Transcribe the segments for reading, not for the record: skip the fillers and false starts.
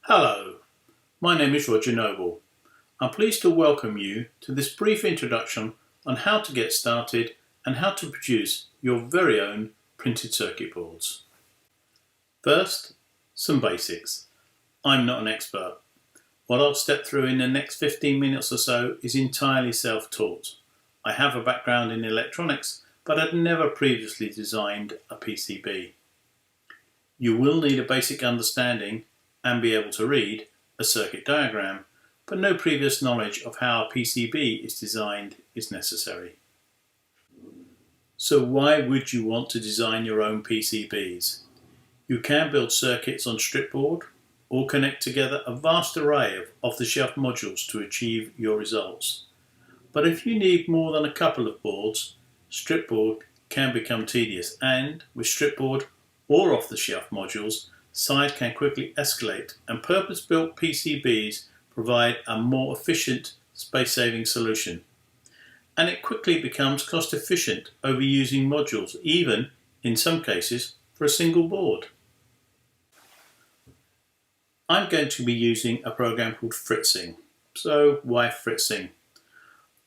Hello, my name is Roger Noble. I'm pleased to welcome you to this brief introduction on how to get started and how to produce your very own printed circuit boards. First, some basics. I'm not an expert. What I'll step through in the next 15 minutes or so is entirely self-taught. I have a background in electronics, but I'd never previously designed a PCB. You will need a basic understanding and be able to read a circuit diagram, but no previous knowledge of how a PCB is designed is necessary. So why would you want to design your own PCBs? You can build circuits on strip board or connect together a vast array of off-the-shelf modules to achieve your results. But if you need more than a couple of boards, strip board can become tedious, and with strip board or off-the-shelf modules, size can quickly escalate, and purpose-built PCBs provide a more efficient, space-saving solution. And it quickly becomes cost-efficient over using modules, even, in some cases, for a single board. I'm going to be using a program called Fritzing. So why Fritzing?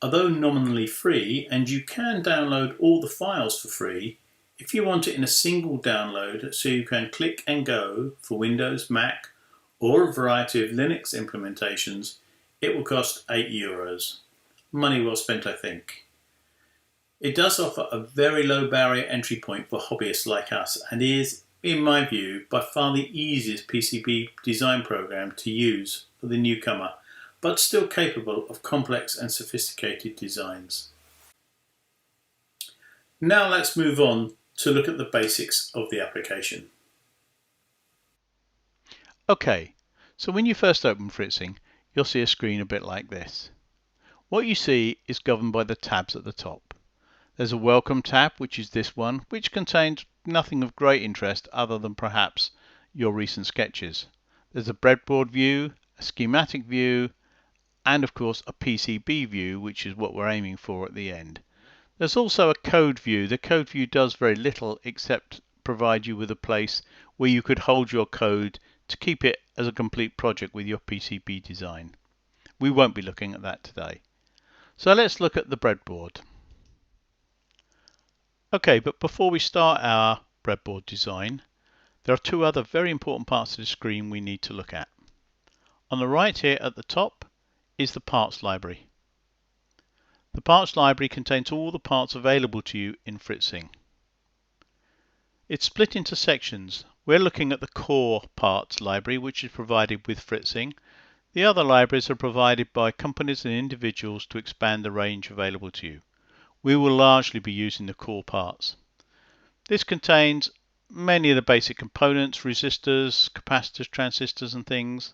Although nominally free, and you can download all the files for free, if you want it in a single download so you can click and go for Windows, Mac, or a variety of Linux implementations, it will cost €8. Money well spent, I think. It does offer a very low barrier entry point for hobbyists like us, and is, in my view, by far the easiest PCB design program to use for the newcomer, but still capable of complex and sophisticated designs. Now let's move on to look at the basics of the application. Okay, so when you first open Fritzing, you'll see a screen a bit like this. What you see is governed by the tabs at the top. There's a Welcome tab, which is this one, which contains nothing of great interest other than perhaps your recent sketches. There's a breadboard view, a schematic view, and of course a PCB view, which is what we're aiming for at the end. There's also a code view. The code view does very little except provide you with a place where you could hold your code to keep it as a complete project with your PCB design. We won't be looking at that today. So let's look at the breadboard. Okay, but before we start our breadboard design, there are two other very important parts of the screen we need to look at. On the right here at the top is the parts library. The parts library contains all the parts available to you in Fritzing. It's split into sections. We're looking at the core parts library, which is provided with Fritzing. The other libraries are provided by companies and individuals to expand the range available to you. We will largely be using the core parts. This contains many of the basic components, resistors, capacitors, transistors and things.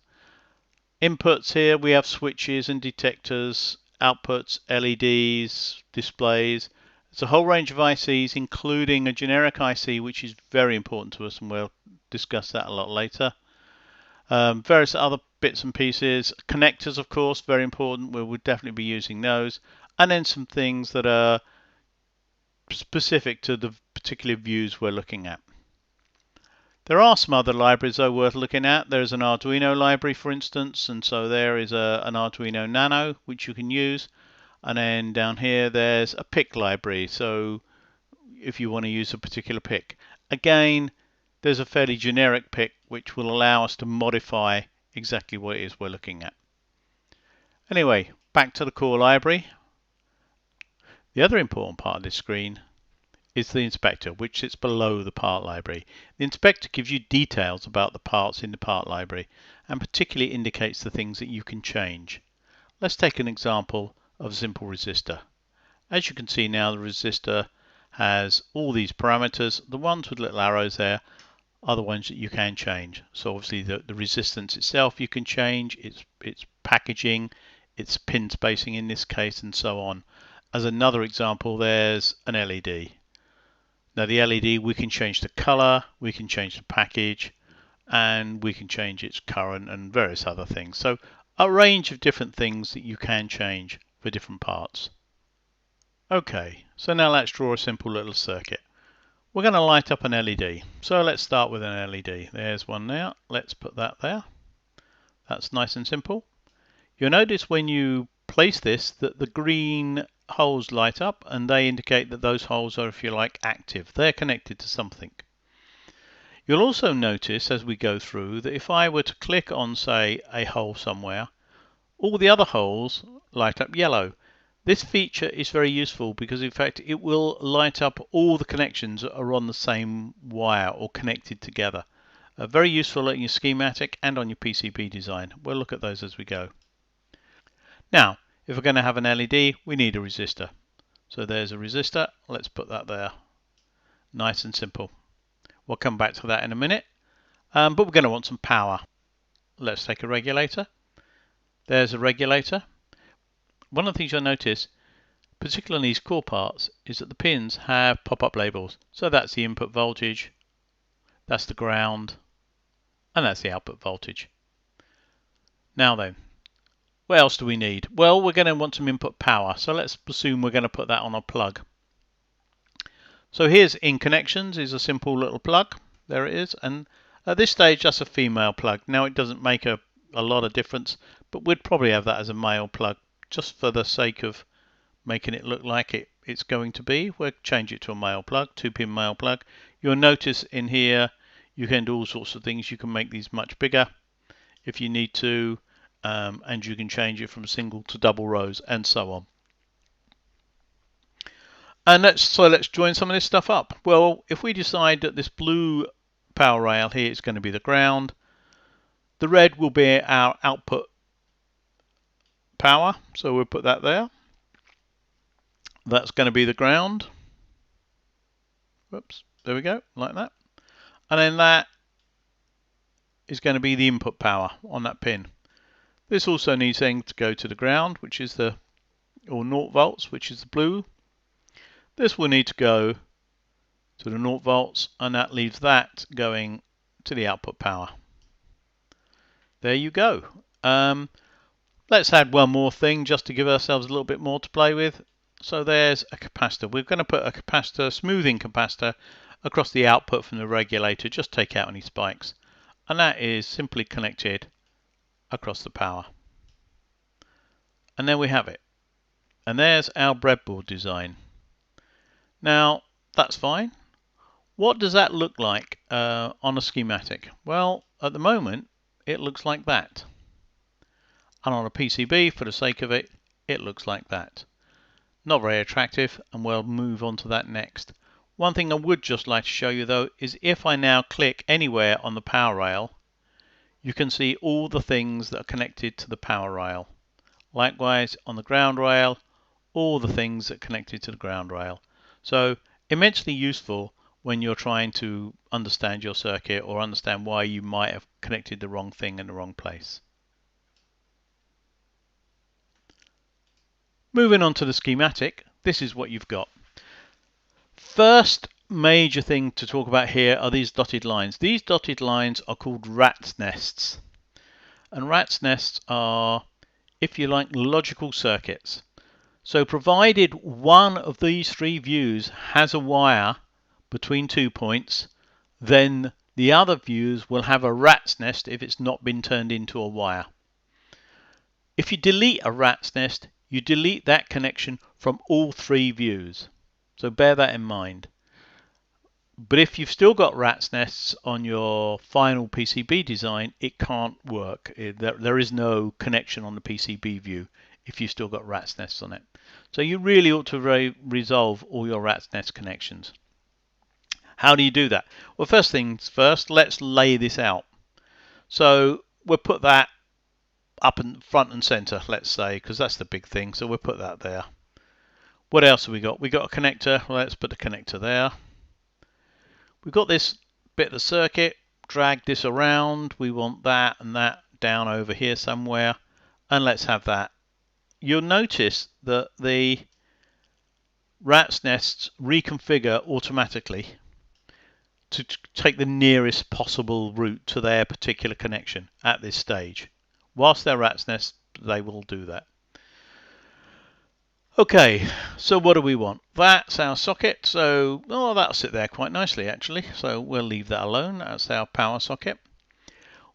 Inputs here, we have switches and detectors, outputs, LEDs, displays. There's a whole range of ICs, including a generic IC, which is very important to us, and we'll discuss that a lot later. Various other bits and pieces. Connectors, of course, very important. We would definitely be using those. And then some things that are specific to the particular views we're looking at. There are some other libraries though worth looking at. There's an Arduino library, for instance, and so there is an Arduino Nano which you can use. And then down here there's a PIC library, so if you want to use a particular PIC. Again, there's a fairly generic PIC which will allow us to modify exactly what it is we're looking at. Anyway, back to the core library. The other important part of this screen is the inspector, which sits below the part library. The inspector gives you details about the parts in the part library and particularly indicates the things that you can change. Let's take an example of a simple resistor. As you can see now, the resistor has all these parameters. The ones with little arrows there are the ones that you can change. So obviously the resistance itself you can change, its packaging, its pin spacing in this case, and so on. As another example, there's an LED. Now the LED, we can change the color, we can change the package, and we can change its current and various other things. So a range of different things that you can change for different parts. Okay, so now let's draw a simple little circuit. We're going to light up an LED. So let's start with an LED. There's one now. Let's put that there. That's nice and simple. You'll notice when you place this that the green holes light up, and they indicate that those holes are, if you like, active. They're connected to something. You'll also notice as we go through that if I were to click on, say, a hole somewhere, all the other holes light up yellow. This feature is very useful because in fact it will light up all the connections that are on the same wire or connected together. Very useful in your schematic and on your PCB design. We'll look at those as we go. Now, if we're going to have an LED, we need a resistor. So there's a resistor. Let's put that there. Nice and simple. We'll come back to that in a minute. But we're going to want some power. Let's take a regulator. There's a regulator. One of the things you'll notice, particularly on these core parts, is that the pins have pop-up labels. So that's the input voltage, that's the ground, and that's the output voltage. Now then, what else do we need? Well, we're going to want some input power. So let's assume we're going to put that on a plug. So here's in connections is a simple little plug. There it is. And at this stage, that's a female plug. Now it doesn't make a lot of difference, but we'd probably have that as a male plug just for the sake of making it look like it's going to be. We'll change it to a male plug, 2-pin male plug. You'll notice in here you can do all sorts of things. You can make these much bigger if you need to, and you can change it from single to double rows and so on. And let's join some of this stuff up. Well, if we decide that this blue power rail here is going to be the ground, the red will be our output power, so we'll put that there. That's going to be the ground. Whoops, there we go, like that. And then that is going to be the input power on that pin. This also needs then to go to the ground, which is or 0 volts, which is the blue. This will need to go to the 0 volts, and that leaves that going to the output power. There you go. Let's add one more thing just to give ourselves a little bit more to play with. So there's a capacitor. We're going to put a capacitor, smoothing capacitor, across the output from the regulator. Just take out any spikes. And that is simply connected across the power. And there we have it. And there's our breadboard design. Now, that's fine. What does that look like on a schematic? Well, at the moment, it looks like that. And on a PCB, for the sake of it, it looks like that. Not very attractive, and we'll move on to that next. One thing I would just like to show you though is if I now click anywhere on the power rail, you can see all the things that are connected to the power rail. Likewise on the ground rail, all the things that are connected to the ground rail. So immensely useful when you're trying to understand your circuit or understand why you might have connected the wrong thing in the wrong place. Moving on to the schematic, this is what you've got. First major thing to talk about here are these dotted lines. These dotted lines are called rat's nests. And rat's nests are, if you like, logical circuits. So provided one of these 3 views has a wire between 2 points, then the other views will have a rat's nest if it's not been turned into a wire. If you delete a rat's nest, you delete that connection from all 3 views. So bear that in mind. But if you've still got rat's nests on your final PCB design, it can't work. There is no connection on the PCB view if you've still got rat's nests on it. So you really ought to resolve all your rat's nest connections. How do you do that? Well, first things first, let's lay this out. So we'll put that up in front and center, let's say, because that's the big thing. So we'll put that there. What else have we got? We've got a connector. Well, let's put the connector there. We've got this bit of the circuit. Drag this around. We want that and that down over here somewhere. And let's have that. You'll notice that the rat's nests reconfigure automatically to take the nearest possible route to their particular connection at this stage. Whilst they're rat's nests, they will do that. Okay, so what do we want? That's our socket, so that'll sit there quite nicely actually, so we'll leave that alone. That's our power socket.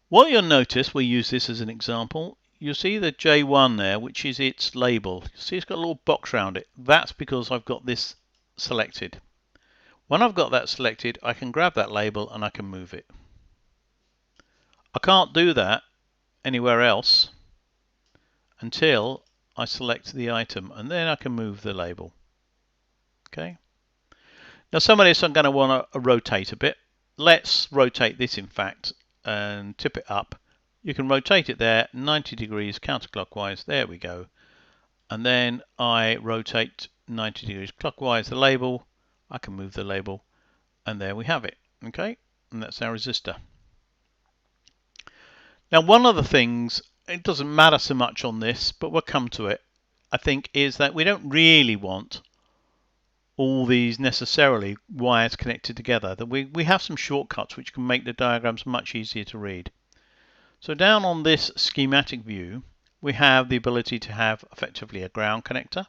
What you'll notice, we'll use this as an example, you'll see the J1 there, which is its label. You see it's got a little box around it. That's because I've got this selected. When I've got that selected, I can grab that label and I can move it. I can't do that anywhere else until I select the item, and then I can move the label. Okay. Now some of this I'm going to want to rotate a bit. Let's rotate this, in fact, and tip it up. You can rotate it there 90 degrees counterclockwise. There we go. And then I rotate 90 degrees clockwise the label. I can move the label, and there we have it. Okay, and that's our resistor. Now one of the things, it doesn't matter so much on this, but we'll come to it, I think, is that we don't really want all these necessarily wires connected together. That we have some shortcuts which can make the diagrams much easier to read. So down on this schematic view, we have the ability to have effectively a ground connector,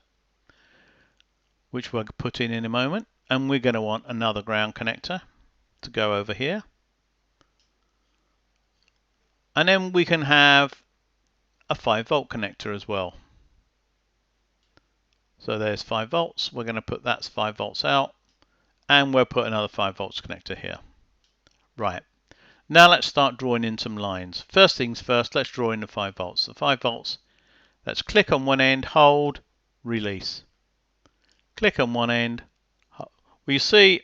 which we'll put in a moment, and we're going to want another ground connector to go over here. And then we can have a 5-volt connector as well. So there's 5 volts. We're going to put that's 5 volts out, and we'll put another 5 volts connector here. Right. Now let's start drawing in some lines. First things first, let's draw in the 5 volts. The 5 volts, let's click on one end, hold, release. Click on one end. Well, you see,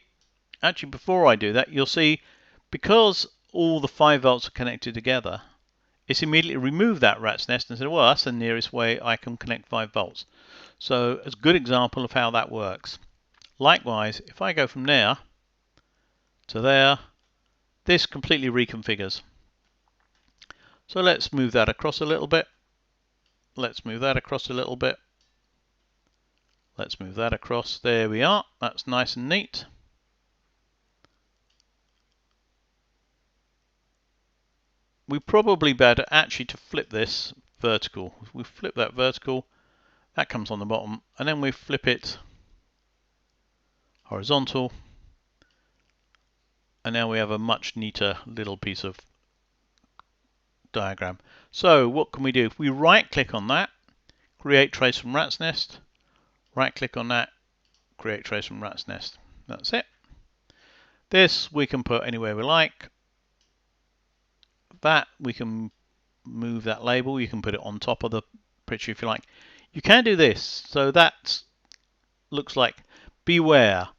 actually before I do that, you'll see because all the 5 volts are connected together, it's immediately removed that rat's nest and said, well, that's the nearest way I can connect 5 volts. So it's a good example of how that works. Likewise, if I go from there to there, this completely reconfigures. So let's move that across a little bit. Let's move that across a little bit. Let's move that across. There we are. That's nice and neat. We probably better actually to flip this vertical. If we flip that vertical, that comes on the bottom, and then we flip it horizontal, and now we have a much neater little piece of diagram. So what can we do? If we right click on that, create trace from rat's nest, right click on that, create trace from rat's nest. That's it. This we can put anywhere we like. That we can move that label. You can put it on top of the picture if you like. You can do this. So that looks like, beware,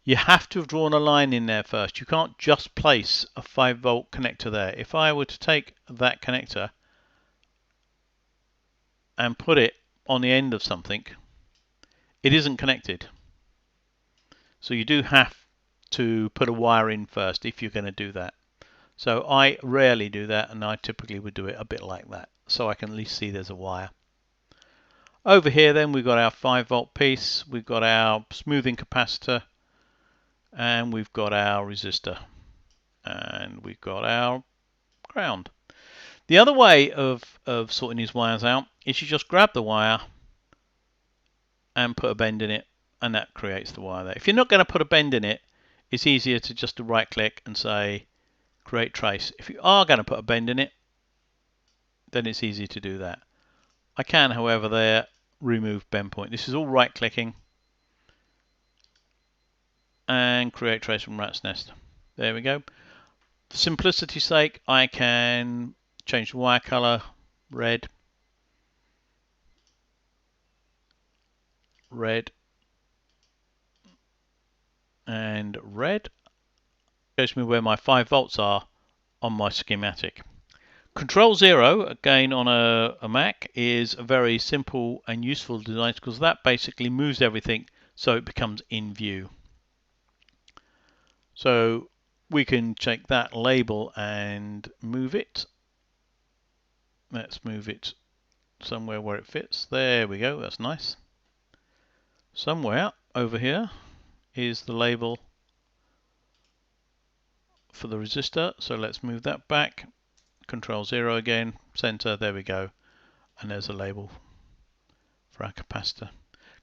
you have to have drawn a line in there first. You can't just place a 5-volt connector there. If I were to take that connector and put it on the end of something, it isn't connected. So you do have to put a wire in first if you're going to do that. So I rarely do that, and I typically would do it a bit like that, so I can at least see there's a wire. Over here then we've got our 5-volt piece, we've got our smoothing capacitor, and we've got our resistor, and we've got our ground. The other way of sorting these wires out is you just grab the wire and put a bend in it, and that creates the wire there. If you're not going to put a bend in it, it's easier to just right click and say create trace. If you are going to put a bend in it, then it's easy to do that. I can, however, there remove bend point. This is all right clicking and create trace from rat's nest. There we go. For simplicity's sake, I can change the wire color, red, red, and red. Shows me where my 5 volts are on my schematic. Control 0, again on a Mac, is a very simple and useful design because that basically moves everything so it becomes in view. So we can take that label and move it. Let's move it somewhere where it fits. There we go, that's nice. Somewhere over here is the label for the resistor, so let's move that back. Control 0 again, center, there we go, and there's a label for our capacitor.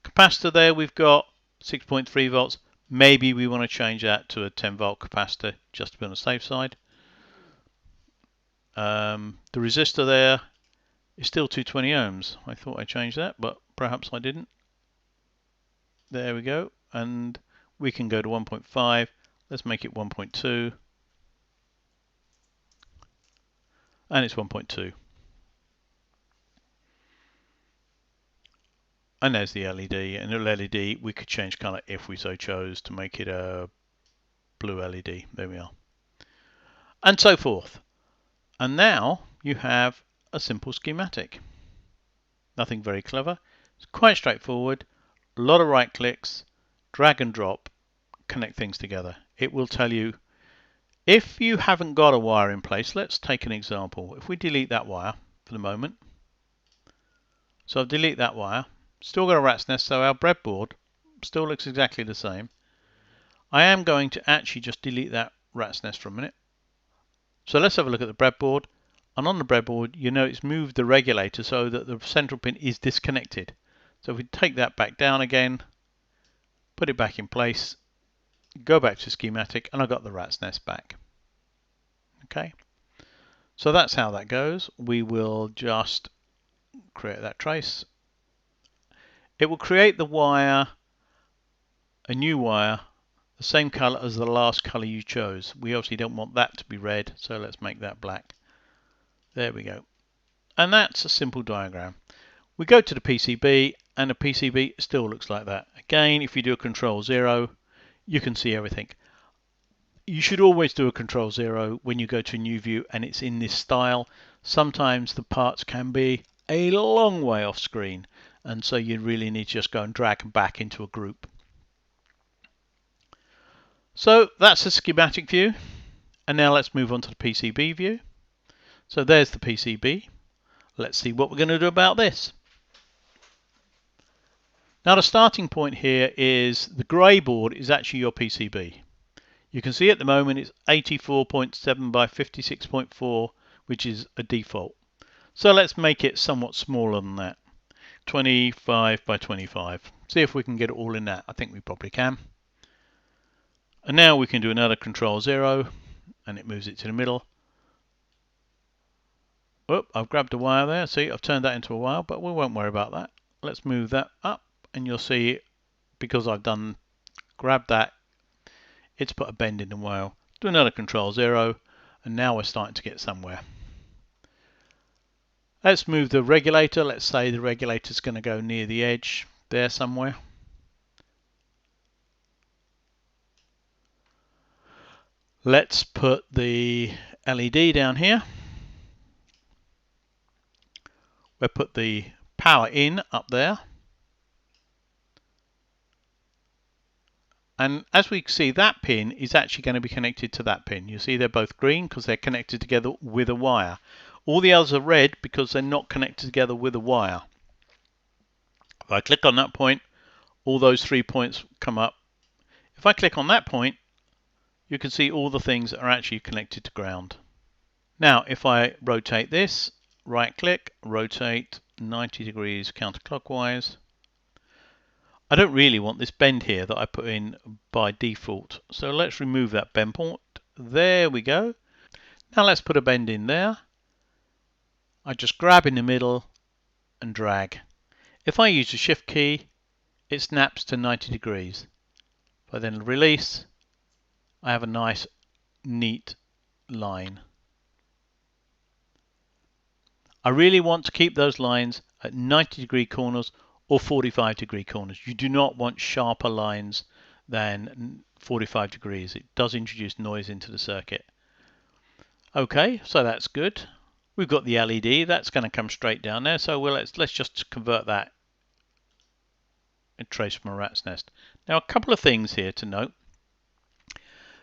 Capacitor there we've got 6.3 volts. Maybe we want to change that to a 10 volt capacitor just to be on the safe side. The resistor there is still 220 ohms. I thought I changed that, but perhaps I didn't. There we go. And we can go to 1.5. Let's make it 1.2. And it's 1.2. And there's the LED. And the LED, we could change color if we so chose to make it a blue LED. There we are. And so forth. And now you have a simple schematic. Nothing very clever. It's quite straightforward. A lot of right clicks, drag and drop, connect things together. It will tell you if you haven't got a wire in place. Let's take an example. If we delete that wire for the moment. So I'll delete that wire. Still got a rat's nest, so our breadboard still looks exactly the same. I am going to actually just delete that rat's nest for a minute. So let's have a look at the breadboard. And on the breadboard, you know it's moved the regulator so that the central pin is disconnected. So if we take that back down again, put it back in place, go back to schematic, and I've got the rat's nest back. Okay, so that's how that goes. We will just create that trace. It will create the wire, a new wire, the same color as the last color you chose. We obviously don't want that to be red, so let's make that black. There we go. And that's a simple diagram. We go to the PCB, and the PCB still looks like that. Again, if you do a Control 0, you can see everything. You should always do a Control 0 when you go to a new view and it's in this style. Sometimes the parts can be a long way off screen, and so you really need to just go and drag them back into a group. So that's the schematic view, and now let's move on to the PCB view. So there's the PCB. Let's see what we're going to do about this. Now the starting point here is the grey board is actually your PCB. You can see at the moment it's 84.7 by 56.4, which is a default. So let's make it somewhat smaller than that. 25 by 25. See if we can get it all in that. I think we probably can. And now we can do another Control 0, and it moves it to the middle. Oh, I've grabbed a wire there. See, I've turned that into a wire, but we won't worry about that. Let's move that up, and you'll see, because I've grabbed that, it's put a bend in the wire. Do another Control 0, and now we're starting to get somewhere. Let's move the regulator. Let's say the regulator's going to go near the edge there somewhere. Let's put the LED down here. We'll put the power in up there. And as we see, that pin is actually going to be connected to that pin. You see they're both green because they're connected together with a wire. All the others are red because they're not connected together with a wire. If I click on that point, all those 3 points come up. If I click on that point, you can see all the things that are actually connected to ground. Now, if I rotate this, right click, rotate 90 degrees counterclockwise. I don't really want this bend here that I put in by default. So let's remove that bend point. There we go. Now let's put a bend in there. I just grab in the middle and drag. If I use the shift key, it snaps to 90 degrees. If I then release, I have a nice, neat line. I really want to keep those lines at 90 degree corners or 45 degree corners. You do not want sharper lines than 45 degrees. It does introduce noise into the circuit. Okay, so that's good. We've got the LED. That's going to come straight down there. So let's just convert that and trace from a rat's nest. Now a couple of things here to note.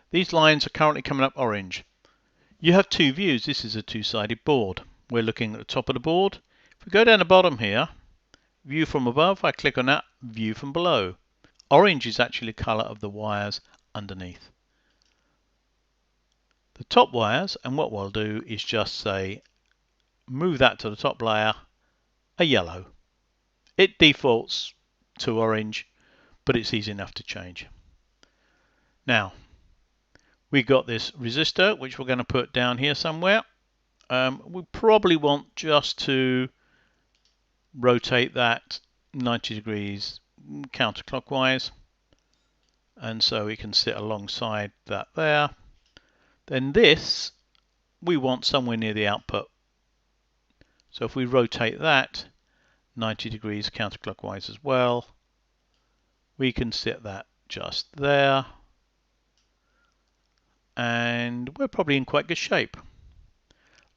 These lines are currently coming up orange. You have two views. This is a two-sided board. We're looking at the top of the board. If we go down the bottom here, view from above, I click on that, view from below. Orange is actually the color of the wires underneath. The top wires, and what we'll do is just say, move that to the top layer, a yellow. It defaults to orange, but it's easy enough to change. Now, we've got this resistor, which we're going to put down here somewhere. We probably want just to rotate that 90 degrees counterclockwise, and so we can sit alongside that there. Then this we want somewhere near the output, so if we rotate that 90 degrees counterclockwise as well, we can sit that just there, and we're probably in quite good shape.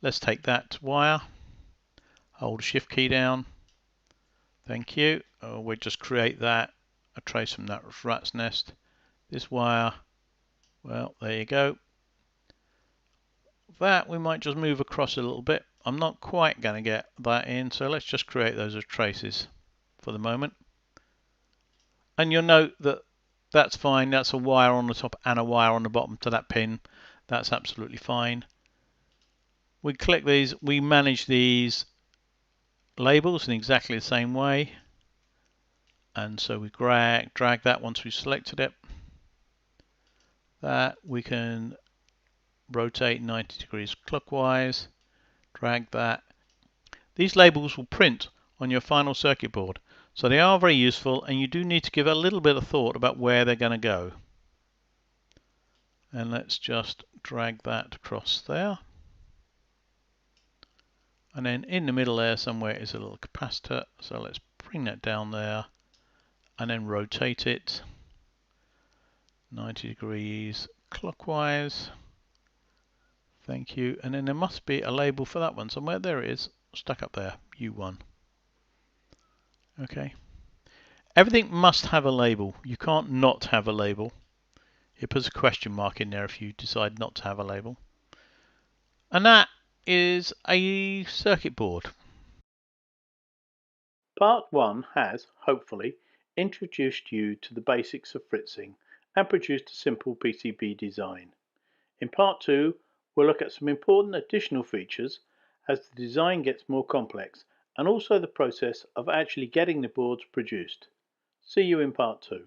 Let's take that wire, hold the shift key down, thank you. We'll just create that, a trace from that rat's nest. This wire, well, there you go. That we might just move across a little bit. I'm not quite going to get that in, so let's just create those as traces for the moment. And you'll note that that's fine. That's a wire on the top and a wire on the bottom to that pin. That's absolutely fine. We click these, we manage these labels in exactly the same way. And so we drag that once we've selected it. That we can rotate 90 degrees clockwise, drag that. These labels will print on your final circuit board, so they are very useful, and you do need to give a little bit of thought about where they're going to go. And let's just drag that across there. And then in the middle there somewhere is a little capacitor, so let's bring that down there and then rotate it 90 degrees clockwise. Thank you. And then there must be a label for that one somewhere. There it is, stuck up there, U1. Okay. Everything must have a label. You can't not have a label. It puts a question mark in there if you decide not to have a label. And that is a circuit board. Part 1 has, hopefully, introduced you to the basics of fritzing and produced a simple PCB design. In Part 2, we'll look at some important additional features as the design gets more complex, and also the process of actually getting the boards produced. See you in Part 2.